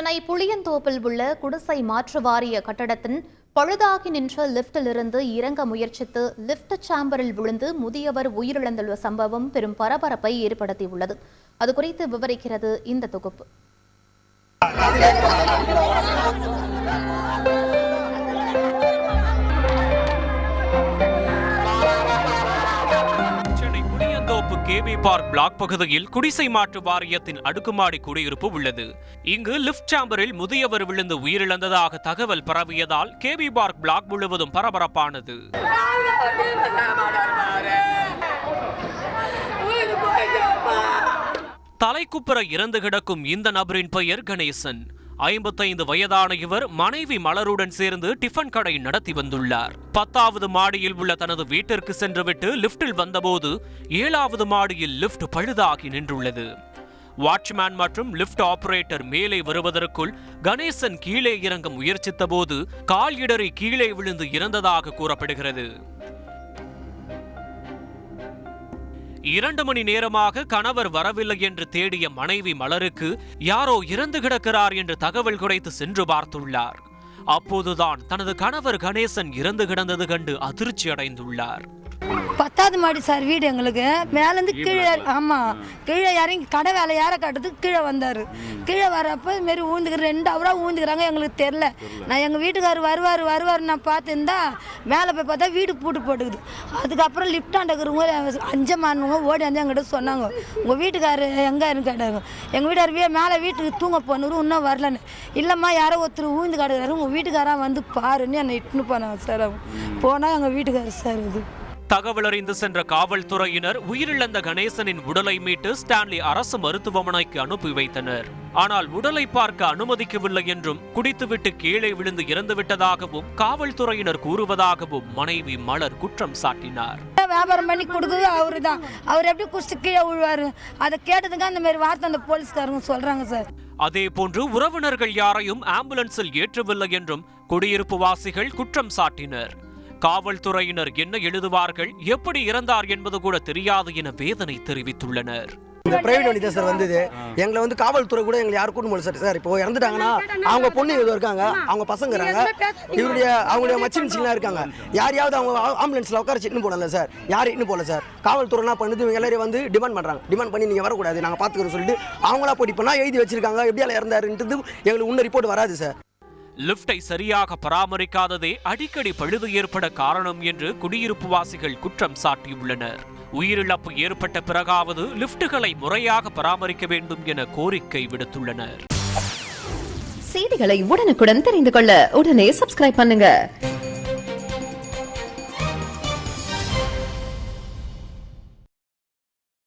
சென்னை புளியந்தோப்பில் உள்ள குடிசை மாற்று வாரிய கட்டடத்தின் பழுதாகி நின்ற லிப்டிலிருந்து இறங்க முயற்சித்து லிப்ட் சாம்பரில் விழுந்து முதியவர் உயிரிழந்துள்ள சம்பவம் பெரும் பரபரப்பை ஏற்படுத்தியுள்ளது. அது குறித்து விவரிக்கிறது இந்த தொகுப்பு. கேபி பார்க் பிளாக் பகுதியில் குடிசை மாற்று வாரியத்தின் அடுக்குமாடி குடியிருப்பு உள்ளது. இங்கு லிப்ட் சாம்பரில் முதியவர் விழுந்து உயிரிழந்ததாக தகவல் பரவியதால் கேபி பார்க் பிளாக் முழுவதும் பரபரப்பானது. தலைக்குப்புற இறந்து கிடக்கும் இந்த நபரின் பெயர் கணேசன். 55 வயதான இவர் மனைவி மலருடன் சேர்ந்து டிஃபன் கடை நடத்தி வந்துள்ளார். 10வது மாடியில் உள்ள தனது வீட்டிற்கு சென்றுவிட்டு லிப்டில் வந்தபோது 7வது மாடியில் லிப்ட் பழுதாகி நின்றுள்ளது. வாட்ச்மேன் மற்றும் லிப்ட் ஆபரேட்டர் மேலே வருவதற்குள் கணேசன் கீழே இறங்க முயற்சித்த போது கால் இடறி கீழே விழுந்து இறந்ததாக கூறப்படுகிறது. 2 மணி நேரமாக கணவர் வரவில்லை என்று தேடிய மனைவி மலருக்கு யாரோ இறந்து கிடக்கிறார் என்று தகவல் கிடைத்து சென்று பார்த்துள்ளார். அப்போதுதான் தனது கணவர் கணேசன் இறந்து கிடந்தது கண்டு அதிர்ச்சி அடைந்துள்ளார். 10வது மாடி சார் வீடு எங்களுக்கு. மேலேருந்து கீழே கீழே இறங்கி கடை வேலை ஏற காட்டுறதுக்கு கீழே வந்தார். கீழே வரப்போ இதுமாரி ஊந்துக்கிற 2 ஹவராக ஊந்துக்கிறாங்க. எங்களுக்கு தெரில. நான் எங்கள் வீட்டுக்காரர் வருவார் நான் பார்த்துருந்தா மேலே போய் பார்த்தா வீடு பூட்டு போட்டுக்குது. அதுக்கப்புறம் லிஃப்டாண்ட இருக்கிறவங்க 5 மானுவங்க ஓடி வந்து எங்கிட்ட சொன்னாங்க, உங்கள் வீட்டுக்காரர் எங்கேன்னு கேட்டாங்க. எங்கள் வீட்டுக்காரர் மேலே வீட்டுக்கு தூங்க போனவரும் இன்னும் வரலன்னு. இல்லைம்மா யாரோ ஒருத்தர் ஊந்து காட்டுறாரு, உங்கள் வீட்டுக்காராக வந்து பாருன்னு என்னை இட்டுன்னு போனாங்க சார். போனால் எங்கள் வீட்டுக்காரர் சார் இது. தகவல் அறிந்து சென்ற காவல்துறையினர் உயிரிழந்த கணேசனின் உடலை மீட்டு ஸ்டான்லி அரசு மருத்துவமனைக்கு அனுப்பி வைத்தனர். ஆனால் உடலை பார்க்க அனுமதிக்கவில்லை என்றும் குடித்துவிட்டு கீழே விழுந்து இறந்துவிட்டதாகவும் காவல்துறையினர் கூறுவதாகவும் மனைவி மலர் குற்றம் சாட்டினார். வியாபாரம் பண்ணி கொடுக்குறது அவரு தான். அவர் எப்படி குடிச்சு கீழே விழுவாரு, அதை கேட்டதுக்கு அந்த மாதிரி வார்த்தை அந்த போலீஸ்காரங்க சொல்றாங்க சார். அதே போன்று உறவினர்கள் யாரையும் ஆம்புலன்ஸில் ஏற்றவில்லை என்றும் குடியிருப்பு வாசிகள் குற்றம் சாட்டினர். காவல்துறையினர் என்ன எழுதுவார்கள், எப்படி இறந்தார் என்பது கூட தெரியாது என வேதனை தெரிவித்துள்ளனர். இந்த பிரைவேட் வண்டி தான் சார் வந்தது. எங்களை வந்து காவல்துறை கூட எங்களை யாரும் கூட்டு போல சார். இப்போ இறந்துட்டாங்கன்னா அவங்க பொண்ணு ஏதோ இருக்காங்க, அவங்க பசங்க இருக்காங்க, அவங்களுடைய மச்சின்சிலாம் இருக்காங்க. யாரையாவது அவங்க ஆம்புலன்ஸ்ல உட்கார இட்டுன்னு போடல சார். யாரும் இட்டுன்னு போல சார். காவல்துறை என்ன பண்ணுது, இவங்க எல்லாரும் வந்து டிமாண்ட் பண்றாங்க. டிமாண்ட் பண்ணி நீங்க வரக்கூடாது, நாங்கள் பார்த்துக்கிறோம் சொல்லிட்டு அவங்களா போட்டி பண்ணா எழுதி வச்சிருக்காங்க. எப்படியால இறந்தாருன்றது எங்களுக்கு இன்னும் ரிப்போர்ட் வராது சார். லிப்டை சரியாக பராமரிக்காததே அடிக்கடி பழுது ஏற்பட காரணம் என்று குடியிருப்பு வாசிகள் குற்றம் சாட்டியுள்ளனர். உயிரிழப்பு ஏற்பட்ட பிறகாவது லிப்டுகளை முறையாக பராமரிக்க வேண்டும் என கோரிக்கை விடுத்துள்ளனர். செய்திகளை உடனுக்குடன் தெரிந்து கொள்ள உடனே சப்ஸ்கிரைப் பண்ணுங்க.